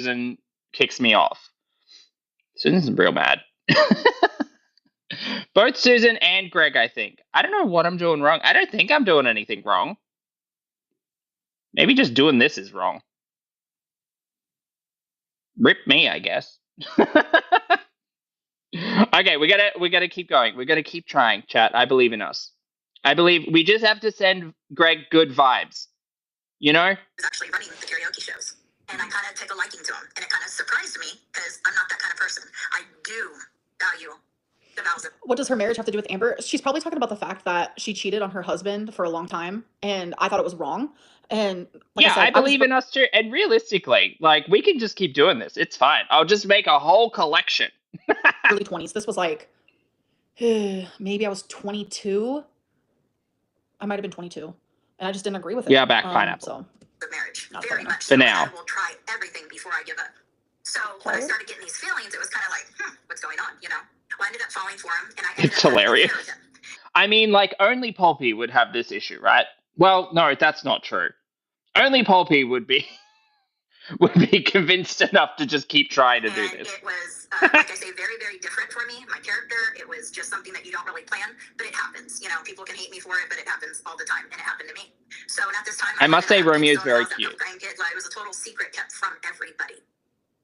Susan kicks me off. Susan's real mad. Both Susan and Greg, I think. I don't know what I'm doing wrong. I don't think I'm doing anything wrong. Maybe just doing this is wrong. Rip me, I guess. Okay, we gotta keep going. We gotta keep trying, chat. I believe in us. I believe we just have to send Greg good vibes. You know? Was actually running the karaoke shows, and I kind of took a liking to him, and it kind of surprised me because I'm not that kind of person. I do value the vows of. What does her marriage have to do with Amber? She's probably talking about the fact that she cheated on her husband for a long time, and I thought it was wrong. And like yeah, I said, I believe in us too. And realistically, like we can just keep doing this. It's fine. I'll just make a whole collection. Early 20s. This was like maybe I was 22. I might have been 22, and I just didn't agree with it. Yeah, back pineapple. So the marriage, not very enough. much. For now. I will try everything before I give up. So when I started getting these feelings, it was kind of like, what's going on? You know, well, I ended up falling for him, and I ended It's up hilarious. with him. I mean, like only Poppy would have this issue, right? Well, no, that's not true. Only Poppy would be convinced enough to just keep trying to do this. It was, like I say, very, very different for me. My character, it was just something that you don't really plan, but it happens. You know, people can hate me for it, but it happens all the time, and it happened to me. So at this time, I must say Romeo's very cute. Grandkids, it was a total secret kept from everybody.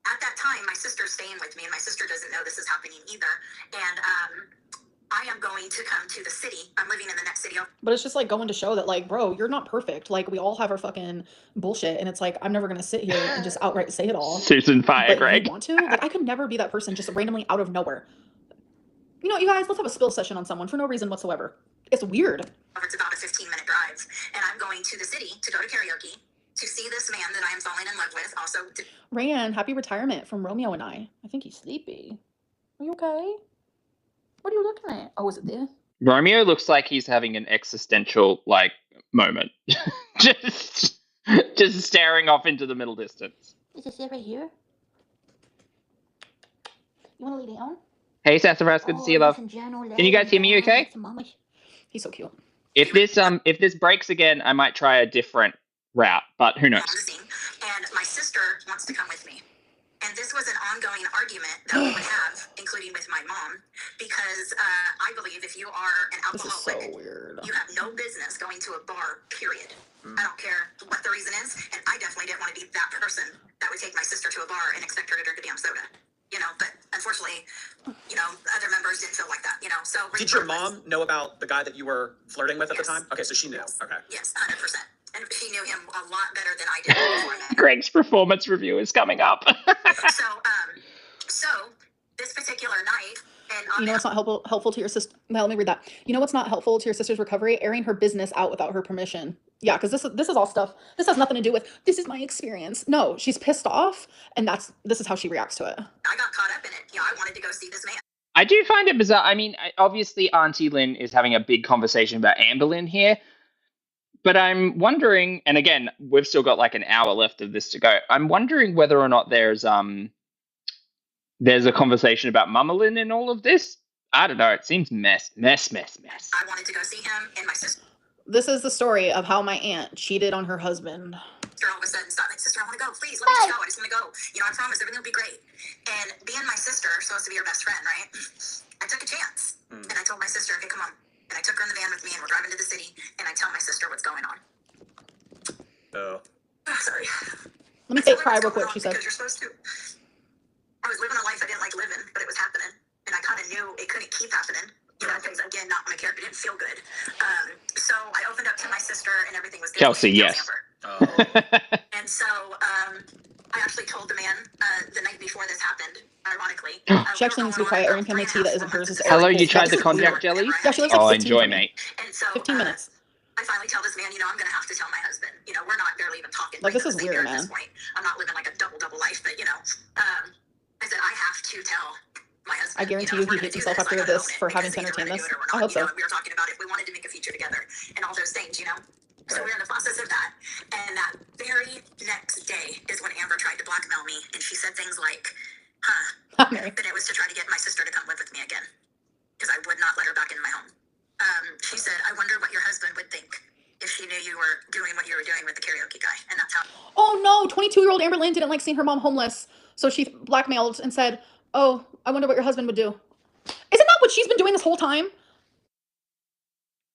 At that time, my sister's staying with me, and my sister doesn't know this is happening either. And I am going to come to the city. I'm living in the next city. But it's just like going to show that, like, bro, you're not perfect. Like, we all have our fucking bullshit, and it's like I'm never gonna sit here and just outright say it all. Susan fire, but Greg. You want to? Like, I could never be that person just randomly out of nowhere. You know, you guys, let's have a spill session on someone for no reason whatsoever. It's weird. It's about a 15-minute drive, and I'm going to the city to go to karaoke to see this man that I am falling in love with. Also, Rayan, happy retirement from Romeo and I. I think he's sleepy. Are you okay? What are you looking at? Oh, is it there? Romeo looks like he's having an existential like moment. just staring off into the middle distance. Is this it right here? You want to lay down? Hey, Sassafras, good to see you, love. Can you guys hear me okay? He's so cute. If this breaks again, I might try a different route, but who knows? And my sister wants to come with me. And this was an ongoing argument that we would have, including with my mom, because I believe if you are an alcoholic, you have no business going to a bar, period. I don't care what the reason is, and I definitely didn't want to be that person that would take my sister to a bar and expect her to drink a damn soda. You know, but unfortunately, you know, other members didn't feel like that, you know. So did your mom know about the guy that you were flirting with at the time? Okay, so she knew. Yes. Okay. Yes, 100%. And she knew him a lot better than I did before I met him. Greg's performance review is coming up. So this particular night, and you know what's not helpful to your sister? Now, let me read that. You know what's not helpful to your sister's recovery? Airing her business out without her permission. Yeah, because this is all stuff. This has nothing to do with this is my experience. No, she's pissed off, and this is how she reacts to it. I got caught up in it. Yeah, I wanted to go see this man. I do find it bizarre. I mean, obviously Auntie Lynn is having a big conversation about Amber Lynn here. But I'm wondering, and again, we've still got like an hour left of this to go. I'm wondering whether or not there's a conversation about Mama Lynn in all of this. I don't know. It seems mess. I wanted to go see him and my sister. This is the story of how my aunt cheated on her husband. All of a sudden stopped like, sister, I want to go. Please, let me just go. I just want to go. You know, I promise everything will be great. And being my sister, supposed to be your best friend, right? I took a chance. And I told my sister, okay, come on. And I took her in the van with me, and we're driving to the city, and I tell my sister what's going on. Oh. Sorry. Let me fake cry real quick, she said. Because you're supposed to. I was living a life I didn't like living, but it was happening. And I kind of knew it couldn't keep happening. You know, because, again, not my character, didn't feel good. So I opened up to my sister, and everything was good. Chelsea, yes. Oh. And so I actually told the man the night before this happened, ironically. She actually needs to be quiet. Her family tea that isn't hers is Hello, you tried the konjac jelly? Yeah, she lives like 15 enjoy, from me. mate. And so 15 minutes. I finally tell this man, you know, I'm going to have to tell my husband. You know, we're not barely even talking. Like, this is weird, at this point. I'm not living like a double life, but, you know, I said, I have to tell my husband. I guarantee you he hates himself after this for having to entertain this. I hope so. We were talking about if we wanted to make a feature together and all those things, you know. So we're in the process of that. And that very next day is when Amber tried to blackmail me. And she said things like, Okay. that it was to try to get my sister to come live with me again. Because I would not let her back in my home. She said, I wonder what your husband would think if she knew you were doing what you were doing with the karaoke guy, and that's how. Oh no, 22-year-old Amber Lynn didn't like seeing her mom homeless, so she blackmailed and said, "Oh, I wonder what your husband would do." Isn't that what she's been doing this whole time?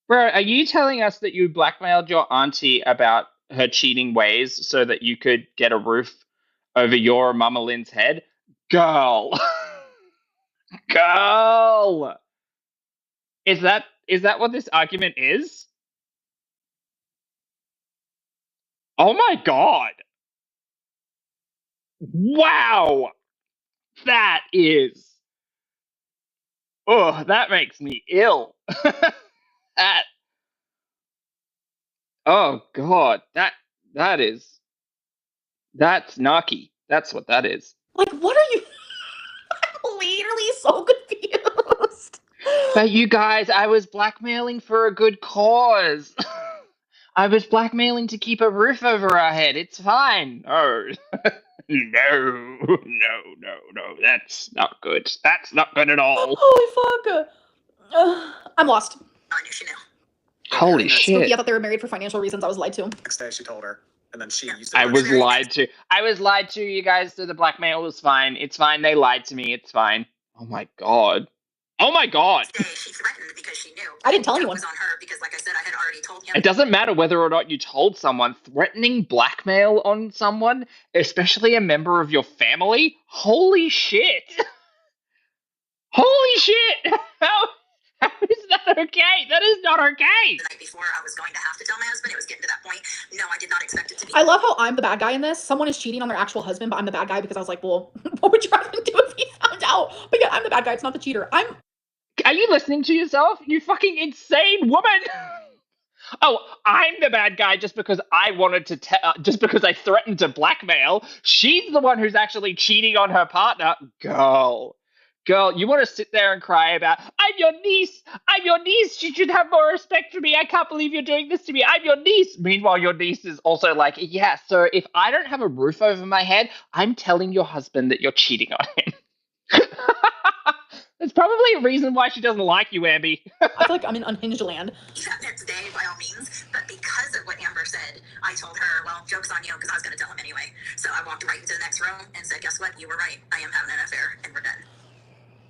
Bro, are you telling us that you blackmailed your auntie about her cheating ways so that you could get a roof over your Mama Lynn's head? Girl. Girl. Is that what this argument is? Oh my god. Wow. That is. Oh, that makes me ill. That. Oh god. That's narky. That's what that is. Like, what are you? I'm literally so confused. But you guys, I was blackmailing for a good cause. I was blackmailing to keep a roof over our head. It's fine. Oh. No. That's not good. That's not good at all. Holy fuck. I'm lost. I knew she knew. Holy shit. Spooky, I thought they were married for financial reasons. I was lied to. Next day she told her, and then she used I it. was lied to. I was lied to, you guys. So the blackmail was fine. It's fine. They lied to me. It's fine. Oh my god. Oh my god. She threatened because she knew. I didn't tell It anyone. was on her because, like I said, I had already told him. It doesn't matter whether or not you told someone. Threatening blackmail on someone, especially a member of your family? Holy shit. Holy shit. How is that okay? That is not okay. The night before, I was going to have to tell my husband. It was getting to that point. No, I did not expect it to be. I love how I'm the bad guy in this. Someone is cheating on their actual husband, but I'm the bad guy because I was like, well, what would your husband do if he found out? But yeah, I'm the bad guy. It's not the cheater. Are you listening to yourself? You fucking insane woman. Oh, I'm the bad guy just because I wanted to just because I threatened to blackmail. She's the one who's actually cheating on her partner. Girl, you want to sit there and cry about, I'm your niece. You should have more respect for me. I can't believe you're doing this to me. I'm your niece. Meanwhile, your niece is also like, yeah, so if I don't have a roof over my head, I'm telling your husband that you're cheating on him. There's probably a reason why she doesn't like you, Amby. I feel like I'm in unhinged land. That next day, by all means, but because of what Amber said, I told her, well, joke's on you, because I was going to tell him anyway. So I walked right into the next room and said, guess what? You were right. I am having an affair, and we're done.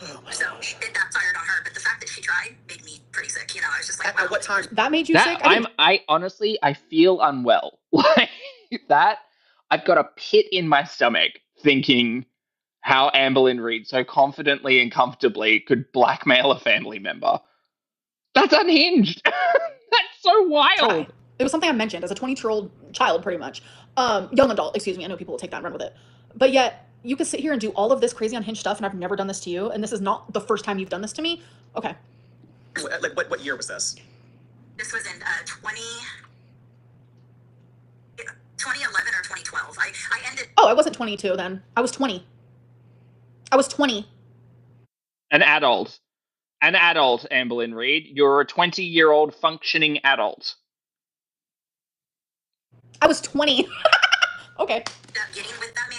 Oh my so gosh. It backfired on her, but the fact that she tried made me pretty sick. You know, I was just like, wow. At what time? That made you sick? I honestly, I feel unwell. Like that, I've got a pit in my stomach thinking how Amberlynn Reid so confidently and comfortably could blackmail a family member. That's unhinged. That's so wild. It was something I mentioned as a 22-year-old child, pretty much. Young adult, excuse me. I know people will take that and run with it. But yet, you could sit here and do all of this crazy unhinged stuff, and I've never done this to you, and this is not the first time you've done this to me? Okay. Like, what year was this? This was in 2011 or 2012. I ended... Oh, I wasn't 22 then. I was 20. I was 20. An adult, Amberlynn Reid. You're a 20-year-old functioning adult. I was 20. Okay. Getting with that man,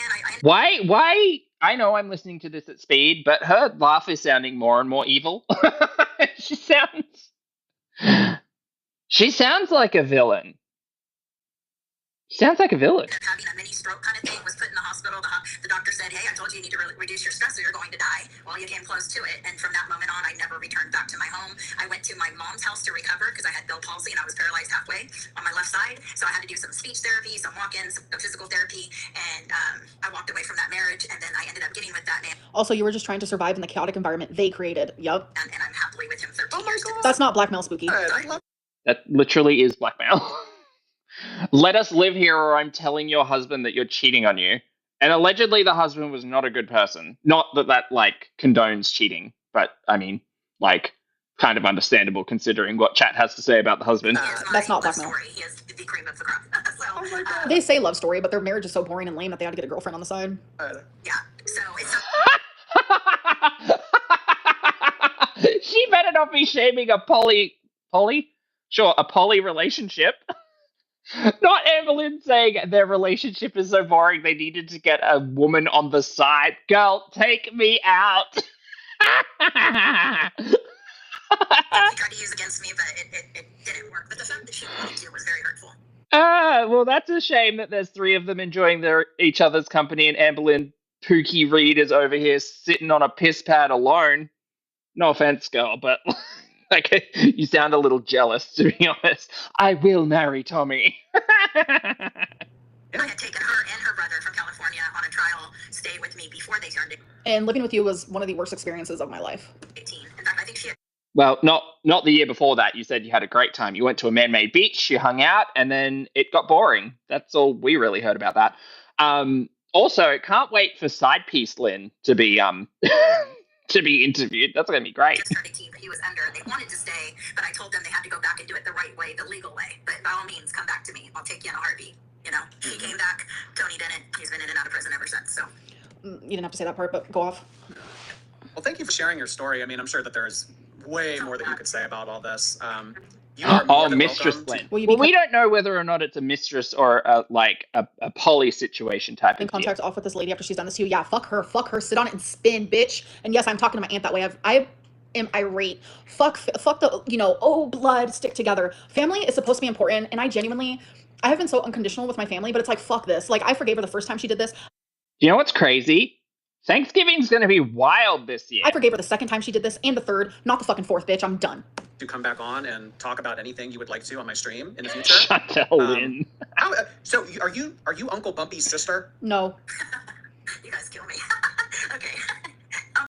Why? I know I'm listening to this at speed, but her laugh is sounding more and more evil. She sounds like a villain. Sounds like a villain. Having a mini stroke kind of thing, was put in the hospital. The doctor said, hey, I told you you need to reduce your stress or you're going to die. Well, you came close to it. And from that moment on, I never returned back to my home. I went to my mom's house to recover because I had Bell palsy and I was paralyzed halfway on my left side. So I had to do some speech therapy, some walk-ins, some physical therapy. And I walked away from that marriage. And then I ended up getting with that man. Also, you were just trying to survive in the chaotic environment they created. Yup. And I'm happily with him 13 years. That's not blackmail, Spooky. That literally is blackmail. Let us live here or I'm telling your husband that you're cheating on you. And allegedly the husband was not a good person. Not that like condones cheating, but I mean, like, kind of understandable considering what chat has to say about the husband. That's not blackmail. He is the cream of the crop. So, They say love story, but their marriage is so boring and lame that they had to get a girlfriend on the side. yeah, so it's She better not be shaming a poly? Sure, a poly relationship. Not Amberlynn saying their relationship is so boring they needed to get a woman on the side. Girl, take me out. He tried to use against me, but it didn't work. But the fact that she wanted to was very hurtful. Well, that's a shame that there's three of them enjoying each other's company, and Amberlynn Pookie Reed is over here sitting on a piss pad alone. No offense, girl, but like you sound a little jealous, to be honest. I will marry Tommy. I had taken her and her brother from California on a trial stay with me before they turned 18. And living with you was one of the worst experiences of my life. In fact, I think she had. Well, not the year before that. You said you had a great time. You went to a man-made beach, you hung out, and then it got boring. That's all we really heard about that. Also, can't wait for Side Piece Lynn to be to be interviewed. That's going to be great. Just turned 18, but he was under. They wanted to stay, but I told them they had to go back and do it the right way, the legal way. But by all means, come back to me. I'll take you in a heartbeat. You know, he came back. Tony didn't. He's been in and out of prison ever since. So You didn't have to say that part, but go off. Well, thank you for sharing your story. I mean, I'm sure that there's way more that you could say about all this. You are more than Mistress welcome Lynn. Well, we don't know whether or not it's a mistress or a poly situation type In of contact off with this lady after she's done this to you. Yeah, fuck her, sit on it and spin, bitch. And yes, I'm talking to my aunt that way. I am irate. Fuck the blood, stick together. Family is supposed to be important, and I have been so unconditional with my family, but it's like, fuck this. Like, I forgave her the first time she did this. You know what's crazy? Thanksgiving's going to be wild this year. I forgave her the second time she did this, and the third, not the fucking fourth, bitch. I'm done. to come back on and talk about anything you would like to on my stream in the future. Chantel Lynn. So are you Uncle Bumpy's sister? No. You guys kill me. Okay.